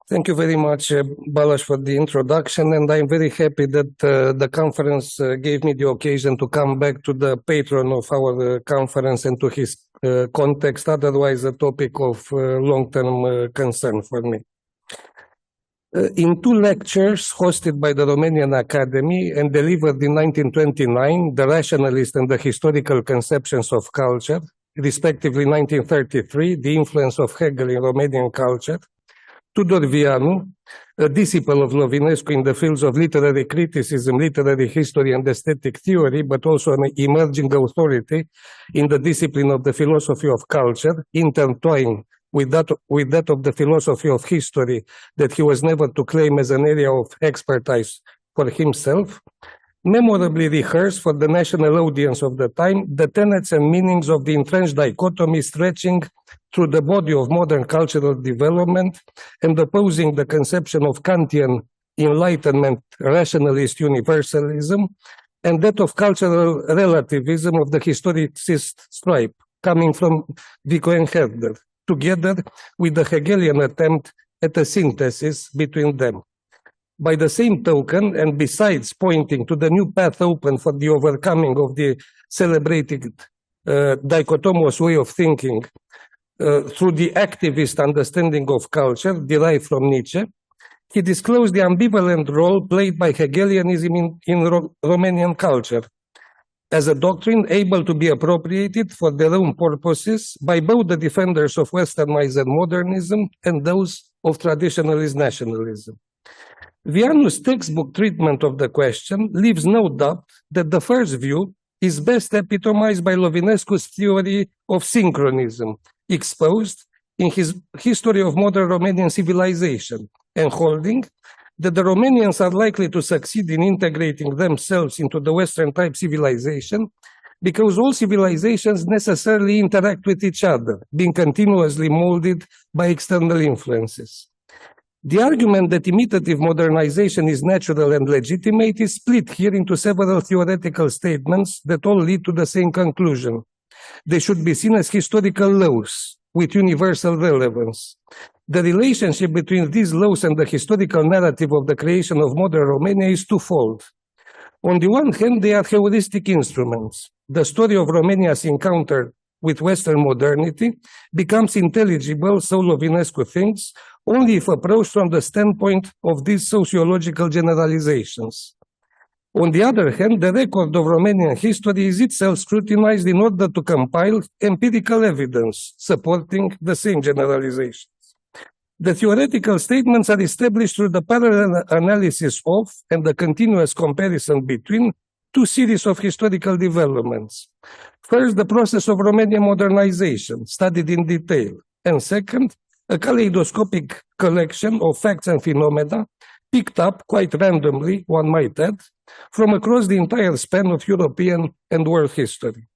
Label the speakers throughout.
Speaker 1: Thank you very much, Balázs, for the introduction, and I'm very happy that the conference gave me the occasion to come back to the patron of our conference and to his context, otherwise a topic of long-term concern for me. In two lectures hosted by the Romanian Academy and delivered in 1929, The Rationalist and the Historical Conceptions of Culture, respectively 1933, The Influence of Hegel in Romanian Culture, Tudor Vianu, a disciple of Lovinescu in the fields of literary criticism, literary history, and aesthetic theory, but also an emerging authority in the discipline of the philosophy of culture, intertwined with that of the philosophy of history that he was never to claim as an area of expertise for himself, memorably rehearsed for the national audience of the time the tenets and meanings of the entrenched dichotomy stretching through the body of modern cultural development and opposing the conception of Kantian Enlightenment rationalist universalism and that of cultural relativism of the historicist stripe coming from Vico and Herder, together with the Hegelian attempt at a synthesis between them. By the same token, and besides pointing to the new path open for the overcoming of the celebrated dichotomous way of thinking through the activist understanding of culture derived from Nietzsche, he disclosed the ambivalent role played by Hegelianism in Romanian culture as a doctrine able to be appropriated for their own purposes by both the defenders of Westernized modernism and those of traditionalist nationalism. Vianu's textbook treatment of the question leaves no doubt that the first view is best epitomized by Lovinescu's theory of synchronism, exposed in his History of Modern Romanian Civilization, and holding that the Romanians are likely to succeed in integrating themselves into the Western-type civilization because all civilizations necessarily interact with each other, being continuously molded by external influences. The argument that imitative modernization is natural and legitimate is split here into several theoretical statements that all lead to the same conclusion. They should be seen as historical laws with universal relevance. The relationship between these laws and the historical narrative of the creation of modern Romania is twofold. On the one hand, they are heuristic instruments. The story of Romania's encounter with Western modernity becomes intelligible, so Lovinescu thinks, only if approached from the standpoint of these sociological generalizations. On the other hand, the record of Romanian history is itself scrutinized in order to compile empirical evidence supporting the same generalizations. The theoretical statements are established through the parallel analysis of and the continuous comparison between two series of historical developments. First, the process of Romanian modernization, studied in detail, and second, a kaleidoscopic collection of facts and phenomena picked up quite randomly, one might add, from across the entire span of European and world history.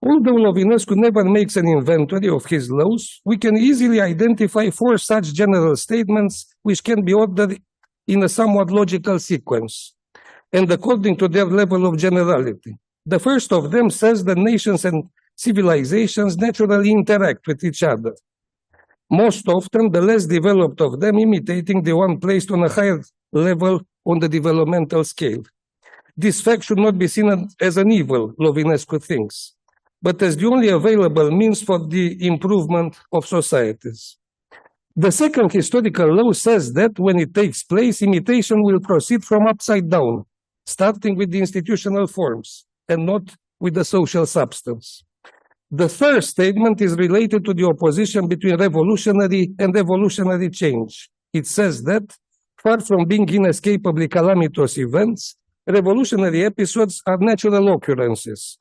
Speaker 1: Although Lovinescu never makes an inventory of his laws, we can easily identify four such general statements which can be ordered in a somewhat logical sequence, and according to their level of generality. The first of them says that nations and civilizations naturally interact with each other, most often the less developed of them imitating the one placed on a higher level on the developmental scale. This fact should not be seen as an evil, Lovinescu thinks, but as the only available means for the improvement of societies. The second historical law says that when it takes place, imitation will proceed from upside down, starting with the institutional forms and not with the social substance. The third statement is related to the opposition between revolutionary and evolutionary change. It says that, far from being inescapably calamitous events, revolutionary episodes are natural occurrences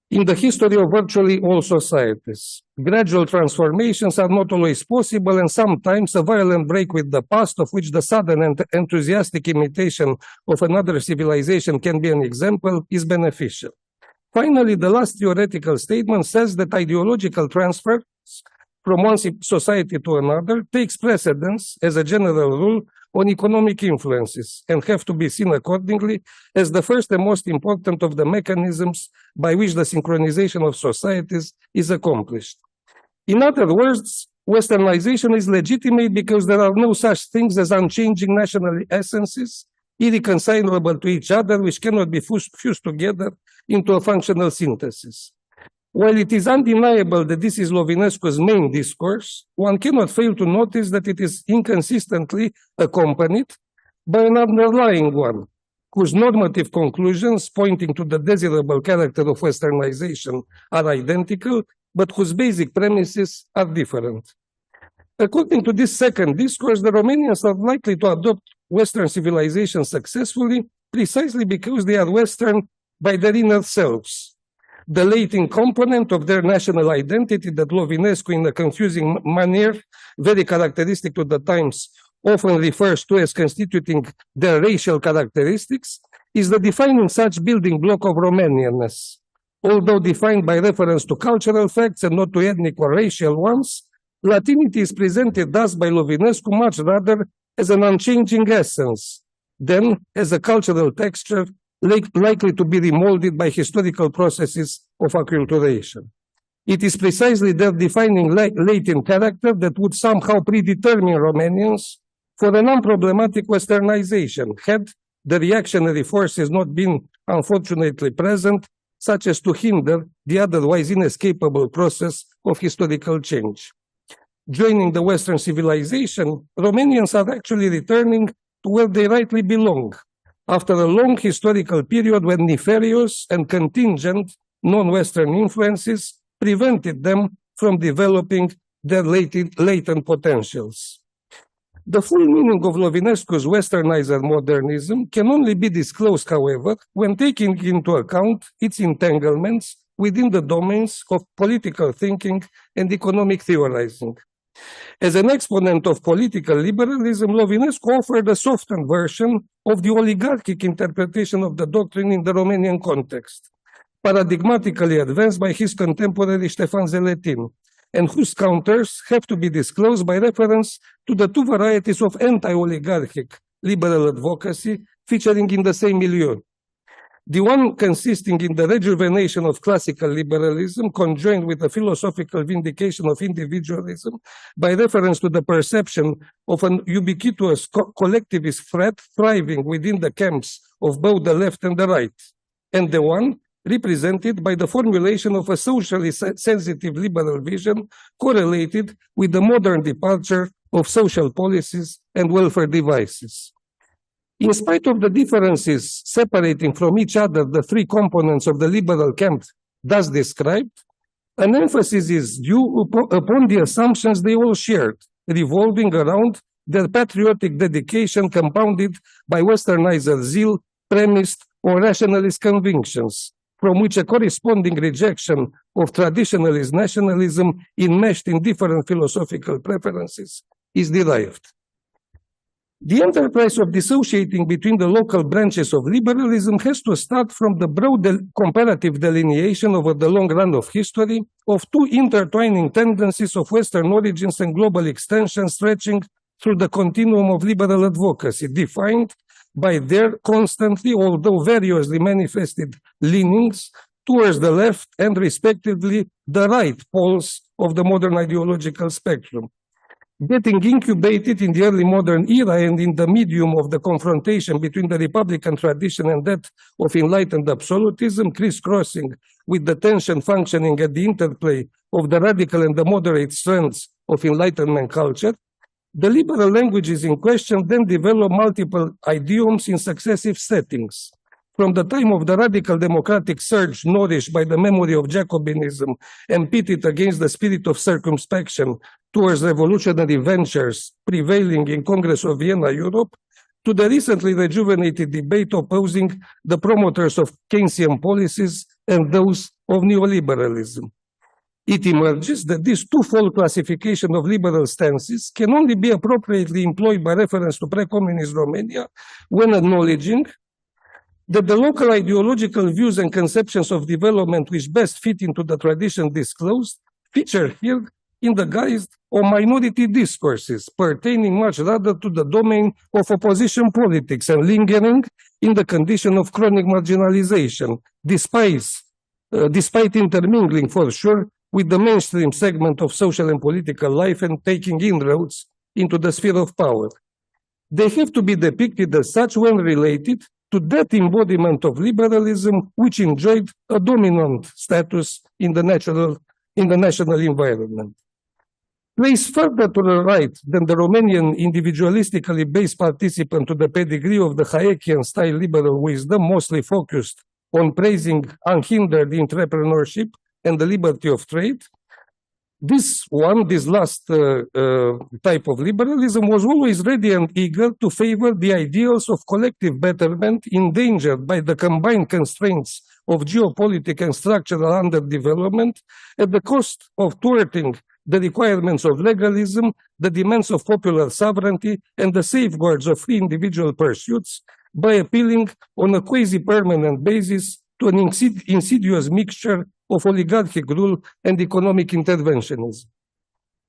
Speaker 1: in the history of virtually all societies. Gradual transformations are not always possible, and sometimes a violent break with the past, of which the sudden and enthusiastic imitation of another civilization can be an example, is beneficial. Finally, the last theoretical statement says that ideological transfer from one society to another takes precedence, as a general rule, on economic influences and have to be seen accordingly as the first and most important of the mechanisms by which the synchronization of societies is accomplished. In other words, Westernization is legitimate because there are no such things as unchanging national essences, irreconcilable to each other, which cannot be fused together into a functional synthesis. While it is undeniable that this is Lovinescu's main discourse, one cannot fail to notice that it is inconsistently accompanied by an underlying one, whose normative conclusions pointing to the desirable character of Westernization are identical, but whose basic premises are different. According to this second discourse, the Romanians are likely to adopt Western civilization successfully precisely because they are Western by their inner selves. The latent component of their national identity that Lovinescu, in a confusing manner, very characteristic to the times, often refers to as constituting their racial characteristics, is the defining such building block of Romanianness. Although defined by reference to cultural facts and not to ethnic or racial ones, Latinity is presented thus by Lovinescu much rather as an unchanging essence than as a cultural texture likely to be remolded by historical processes of acculturation. It is precisely their defining latent character that would somehow predetermine Romanians for an unproblematic Westernization, had the reactionary forces not been unfortunately present, such as to hinder the otherwise inescapable process of historical change. Joining the Western civilization, Romanians are actually returning to where they rightly belong, after a long historical period when nefarious and contingent non-Western influences prevented them from developing their latent potentials. The full meaning of Lovinescu's Westernizer modernism can only be disclosed, however, when taking into account its entanglements within the domains of political thinking and economic theorizing. As an exponent of political liberalism, Lovinescu offered a softened version of the oligarchic interpretation of the doctrine in the Romanian context, paradigmatically advanced by his contemporary Ștefan Zeletin, and whose counters have to be disclosed by reference to the two varieties of anti-oligarchic liberal advocacy featuring in the same milieu. The one consisting in the rejuvenation of classical liberalism, conjoined with a philosophical vindication of individualism by reference to the perception of an ubiquitous collectivist threat thriving within the camps of both the left and the right, and the one represented by the formulation of a socially sensitive liberal vision correlated with the modern departure of social policies and welfare devices. In spite of the differences separating from each other the three components of the liberal camp thus described, an emphasis is due upon the assumptions they all shared, revolving around their patriotic dedication compounded by Westernizer zeal premised on rationalist convictions, from which a corresponding rejection of traditionalist nationalism enmeshed in different philosophical preferences is derived. The enterprise of dissociating between the local branches of liberalism has to start from the broad comparative delineation over the long run of history of two intertwining tendencies of Western origins and global extension stretching through the continuum of liberal advocacy, defined by their constantly, although variously manifested leanings towards the left and respectively the right poles of the modern ideological spectrum. Getting incubated in the early modern era and in the medium of the confrontation between the Republican tradition and that of enlightened absolutism, crisscrossing with the tension functioning at the interplay of the radical and the moderate strands of Enlightenment culture, the liberal languages in question then develop multiple idioms in successive settings. From the time of the radical democratic surge nourished by the memory of Jacobinism and pitted against the spirit of circumspection towards revolutionary ventures prevailing in Congress of Vienna, Europe, to the recently rejuvenated debate opposing the promoters of Keynesian policies and those of neoliberalism. It emerges that this twofold classification of liberal stances can only be appropriately employed by reference to pre-communist Romania when acknowledging that the local ideological views and conceptions of development which best fit into the tradition disclosed feature here in the guise of minority discourses pertaining much rather to the domain of opposition politics and lingering in the condition of chronic marginalization, despite intermingling for sure with the mainstream segment of social and political life and taking inroads into the sphere of power. They have to be depicted as such when related to that embodiment of liberalism which enjoyed a dominant status in the national environment. Placed further to the right than the Romanian individualistically based participant to the pedigree of the Hayekian-style liberal wisdom, mostly focused on praising unhindered entrepreneurship and the liberty of trade, this last type of liberalism was always ready and eager to favor the ideals of collective betterment endangered by the combined constraints of geopolitical and structural underdevelopment at the cost of thwarting the requirements of legalism, the demands of popular sovereignty, and the safeguards of free individual pursuits by appealing on a quasi-permanent basis to an insidious mixture of oligarchic rule and economic interventionism.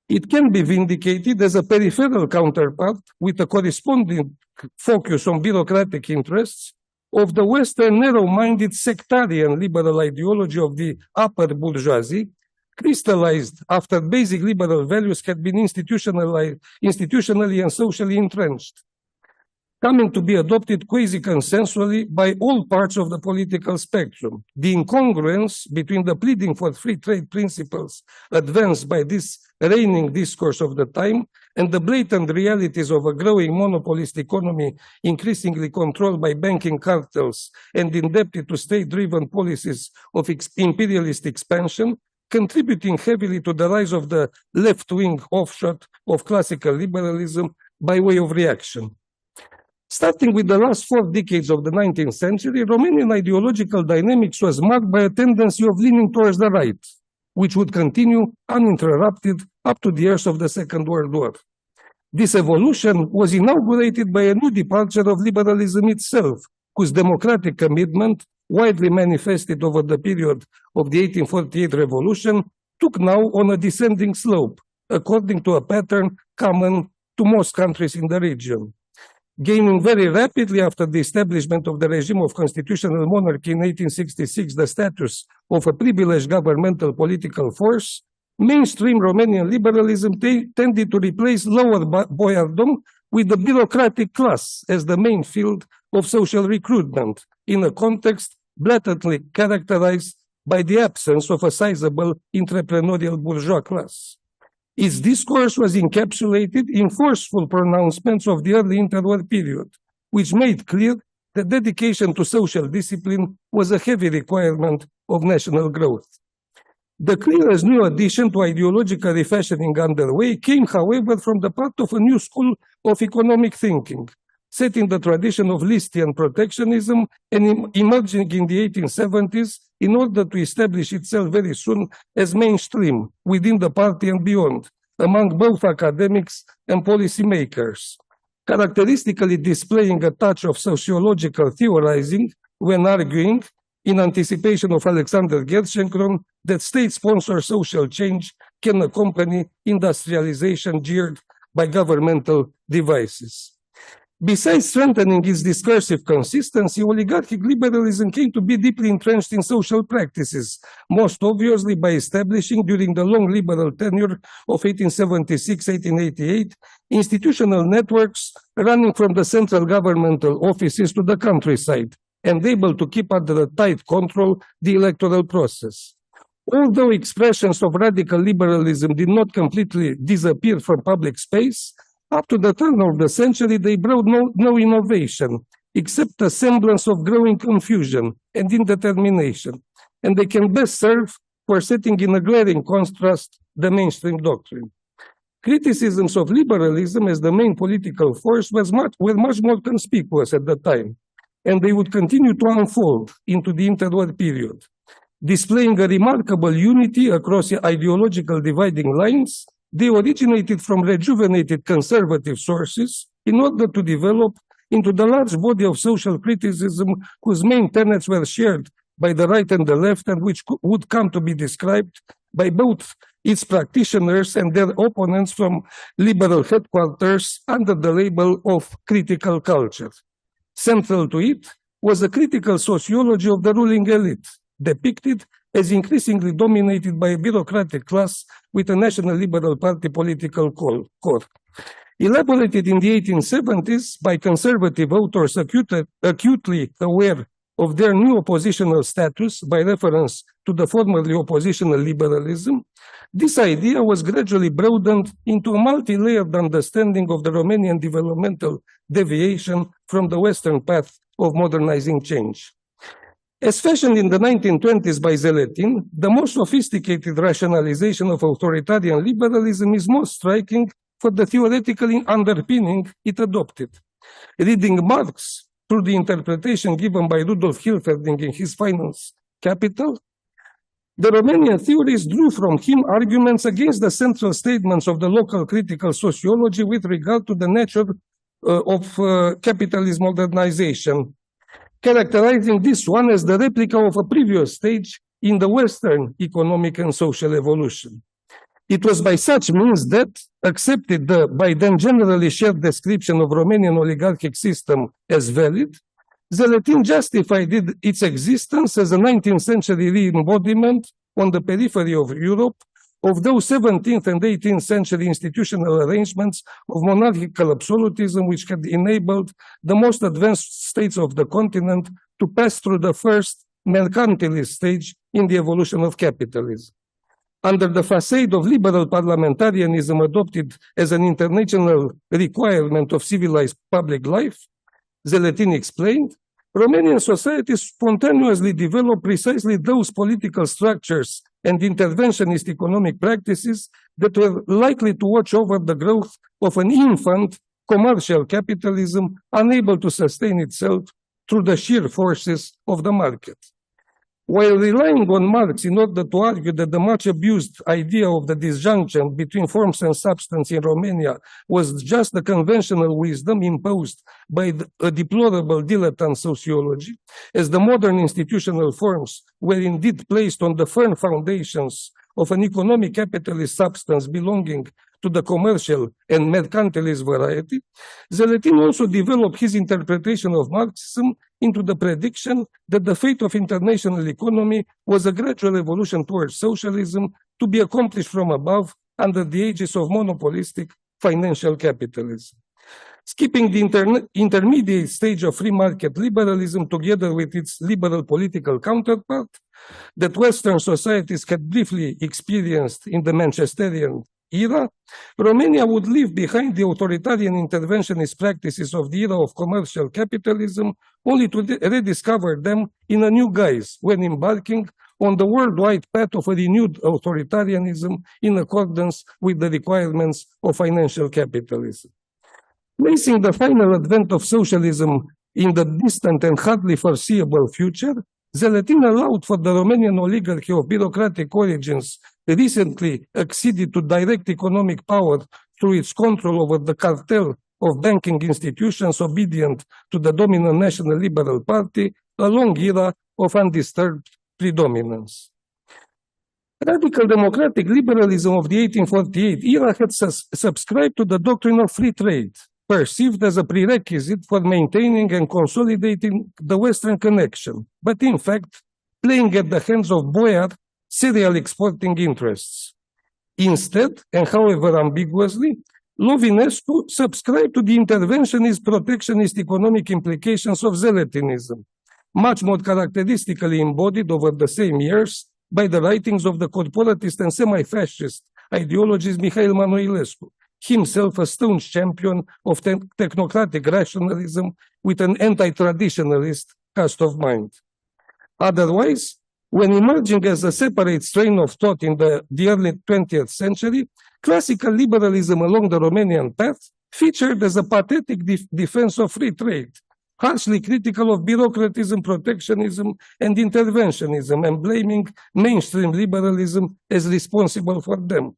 Speaker 1: It can be vindicated as a peripheral counterpart with a corresponding focus on bureaucratic interests of the Western narrow-minded sectarian liberal ideology of the upper bourgeoisie, crystallized after basic liberal values had been institutionally and socially entrenched, coming to be adopted quasi-consensually by all parts of the political spectrum. The incongruence between the pleading for free trade principles advanced by this reigning discourse of the time and the blatant realities of a growing monopolist economy increasingly controlled by banking cartels and indebted to state-driven policies of imperialist expansion, contributing heavily to the rise of the left-wing offshoot of classical liberalism by way of reaction. Starting with the last 4 decades of the 19th century, Romanian ideological dynamics was marked by a tendency of leaning towards the right, which would continue uninterrupted up to the years of the Second World War. This evolution was inaugurated by a new departure of liberalism itself, whose democratic commitment, widely manifested over the period of the 1848 revolution, took now on a descending slope, according to a pattern common to most countries in the region. Gaining very rapidly after the establishment of the regime of constitutional monarchy in 1866 the status of a privileged governmental political force, mainstream Romanian liberalism tended to replace lower boyardom with the bureaucratic class as the main field of social recruitment, in a context blatantly characterized by the absence of a sizable entrepreneurial bourgeois class. Its discourse was encapsulated in forceful pronouncements of the early interwar period, which made clear that dedication to social discipline was a heavy requirement of national growth. The clearest new addition to ideological refashioning underway came, however, from the part of a new school of economic thinking, set in the tradition of Listian protectionism and emerging in the 1870s in order to establish itself very soon as mainstream within the party and beyond, among both academics and policymakers, characteristically displaying a touch of sociological theorizing when arguing, in anticipation of Alexander Gerschenkron, that state-sponsored social change can accompany industrialization geared by governmental devices. Besides strengthening its discursive consistency, oligarchic liberalism came to be deeply entrenched in social practices, most obviously by establishing, during the long liberal tenure of 1876-1888, institutional networks running from the central governmental offices to the countryside, and able to keep under a tight control the electoral process. Although expressions of radical liberalism did not completely disappear from public space, up to the turn of the century, they brought no innovation, except a semblance of growing confusion and indetermination, and they can best serve for setting in a glaring contrast the mainstream doctrine. Criticisms of liberalism as the main political force were much more conspicuous at the time, and they would continue to unfold into the interwar period, displaying a remarkable unity across ideological dividing lines. They originated from rejuvenated conservative sources in order to develop into the large body of social criticism whose main tenets were shared by the right and the left, and which would come to be described by both its practitioners and their opponents from liberal headquarters under the label of critical culture. Central to it was a critical sociology of the ruling elite, depicted as increasingly dominated by a bureaucratic class with a National Liberal Party political core. Elaborated in the 1870s by conservative authors acutely aware of their new oppositional status by reference to the formerly oppositional liberalism, this idea was gradually broadened into a multi-layered understanding of the Romanian developmental deviation from the Western path of modernizing change. As fashioned in the 1920s by Zeletin, the more sophisticated rationalization of authoritarian liberalism is most striking for the theoretical underpinning it adopted. Reading Marx through the interpretation given by Rudolf Hilferding in his Finance Capital, the Romanian theorists drew from him arguments against the central statements of the local critical sociology with regard to the nature of capitalist modernization, characterizing this one as the replica of a previous stage in the Western economic and social evolution. It was by such means that, accepted the by then generally shared description of Romanian oligarchic system as valid, Zeletin justified its existence as a 19th century re-embodiment on the periphery of Europe of those 17th and 18th century institutional arrangements of monarchical absolutism which had enabled the most advanced states of the continent to pass through the first mercantilist stage in the evolution of capitalism. Under the facade of liberal parliamentarism adopted as an international requirement of civilized public life, Zeletin explained, Romanian society spontaneously developed precisely those political structures and interventionist economic practices that were likely to watch over the growth of an infant commercial capitalism unable to sustain itself through the sheer forces of the market. While relying on Marx in order to argue that the much abused idea of the disjunction between forms and substance in Romania was just the conventional wisdom imposed by a deplorable dilettante sociology, as the modern institutional forms were indeed placed on the firm foundations of an economic capitalist substance belonging to the commercial and mercantilist variety, Zeletin also developed his interpretation of Marxism into the prediction that the fate of international economy was a gradual evolution towards socialism to be accomplished from above under the aegis of monopolistic financial capitalism. Skipping the intermediate stage of free market liberalism together with its liberal political counterpart that Western societies had briefly experienced in the Manchesterian era, Romania would leave behind the authoritarian interventionist practices of the era of commercial capitalism, only to rediscover them in a new guise when embarking on the worldwide path of a renewed authoritarianism in accordance with the requirements of financial capitalism. Placing the final advent of socialism in the distant and hardly foreseeable future, Zeletin allowed for the Romanian oligarchy of bureaucratic origins recently acceded to direct economic power through its control over the cartel of banking institutions obedient to the dominant National Liberal Party, a long era of undisturbed predominance. Radical democratic liberalism of the 1848 era had subscribed to the doctrine of free trade, perceived as a prerequisite for maintaining and consolidating the Western connection, but in fact, playing at the hands of boyar cereal exporting interests. Instead, and however ambiguously, Lovinescu subscribed to the interventionist protectionist economic implications of Zeletinism, much more characteristically embodied over the same years by the writings of the corporatist and semi-fascist ideologist Mihail Manoilescu, himself a staunch champion of technocratic rationalism with an anti-traditionalist cast of mind. Otherwise, when emerging as a separate strain of thought in the early 20th century, classical liberalism along the Romanian path featured as a pathetic defense of free trade, harshly critical of bureaucratism, protectionism, and interventionism, and blaming mainstream liberalism as responsible for them.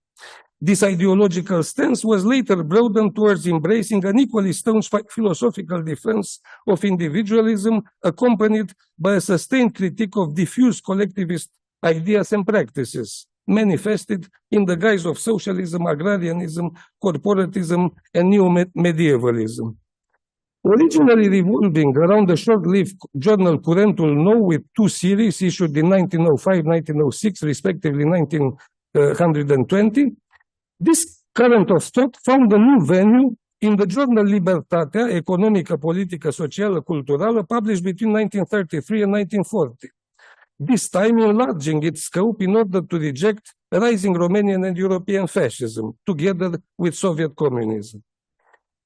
Speaker 1: This ideological stance was later broadened towards embracing an equally staunch philosophical defense of individualism, accompanied by a sustained critique of diffuse collectivist ideas and practices, manifested in the guise of socialism, agrarianism, corporatism, and neo-medievalism. Originally revolving around the short-lived journal Curentul Nou with two series issued in 1905, 1906, respectively 1920, this current of thought found a new venue in the journal Libertatea, Economică, Politică, Socială, Culturală, published between 1933 and 1940. This time enlarging its scope in order to reject rising Romanian and European fascism, together with Soviet communism.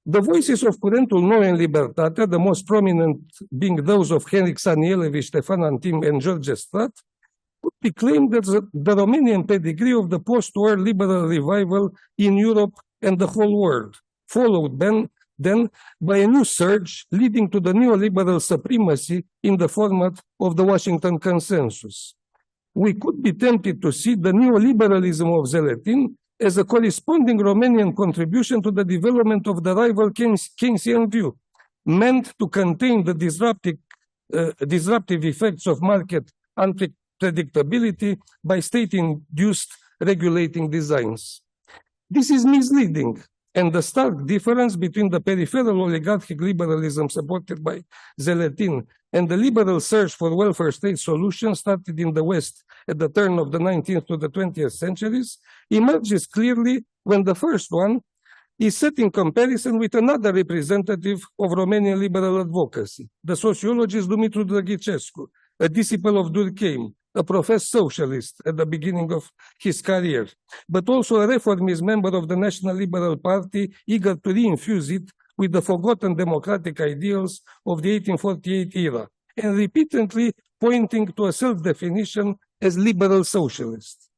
Speaker 1: The voices of Curentul Nou and Libertatea, the most prominent being those of Henric Sanielevici, Ștefan Antim, and George Strat, could be claimed as the Romanian pedigree of the post-war liberal revival in Europe and the whole world, followed then by a new surge leading to the neoliberal supremacy in the format of the Washington Consensus. We could be tempted to see the neoliberalism of Zeletin as a corresponding Romanian contribution to the development of the rival Keynesian view, meant to contain the disruptive effects of market unpredictability by state-induced regulating designs. This is misleading, and the stark difference between the peripheral oligarchic liberalism supported by Zeletin and the liberal search for welfare state solutions started in the West at the turn of the 19th to the 20th centuries emerges clearly when the first one is set in comparison with another representative of Romanian liberal advocacy, the sociologist Dumitru Rizescu, a disciple of Durkheim, a professed socialist at the beginning of his career, but also a reformist member of the National Liberal Party, eager to reinfuse it with the forgotten democratic ideals of the 1848 era, and repeatedly pointing to a self-definition as liberal socialist.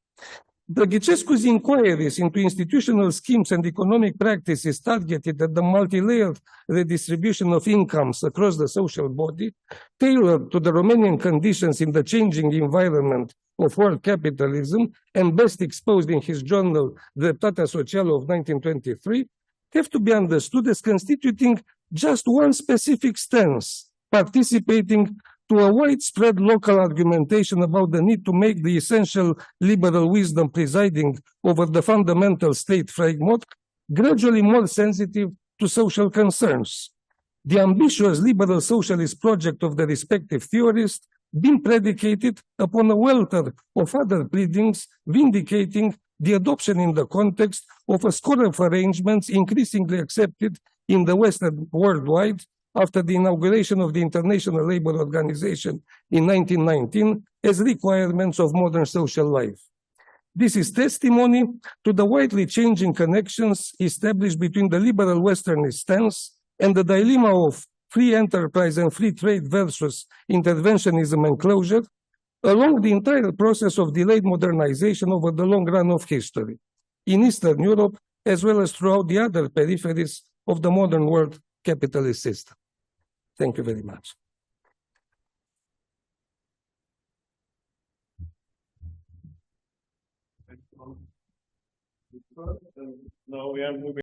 Speaker 1: Rizescu's inquiries into institutional schemes and economic practices targeted at the multi-layered redistribution of incomes across the social body, tailored to the Romanian conditions in the changing environment of world capitalism, and best exposed in his journal Dreptatea Socială of 1923, have to be understood as constituting just one specific stance, participating to a widespread local argumentation about the need to make the essential liberal wisdom presiding over the fundamental state framework gradually more sensitive to social concerns. The ambitious liberal socialist project of the respective theorists being predicated upon a welter of other pleadings vindicating the adoption in the context of a score of arrangements increasingly accepted in the West and worldwide after the inauguration of the International Labour Organization in 1919 as requirements of modern social life. This is testimony to the widely changing connections established between the liberal Westernist stance and the dilemma of free enterprise and free trade versus interventionism and closure along the entire process of delayed modernization over the long run of history, in Eastern Europe as well as throughout the other peripheries of the modern world capitalist system. Thank you very much.
Speaker 2: Now we are moving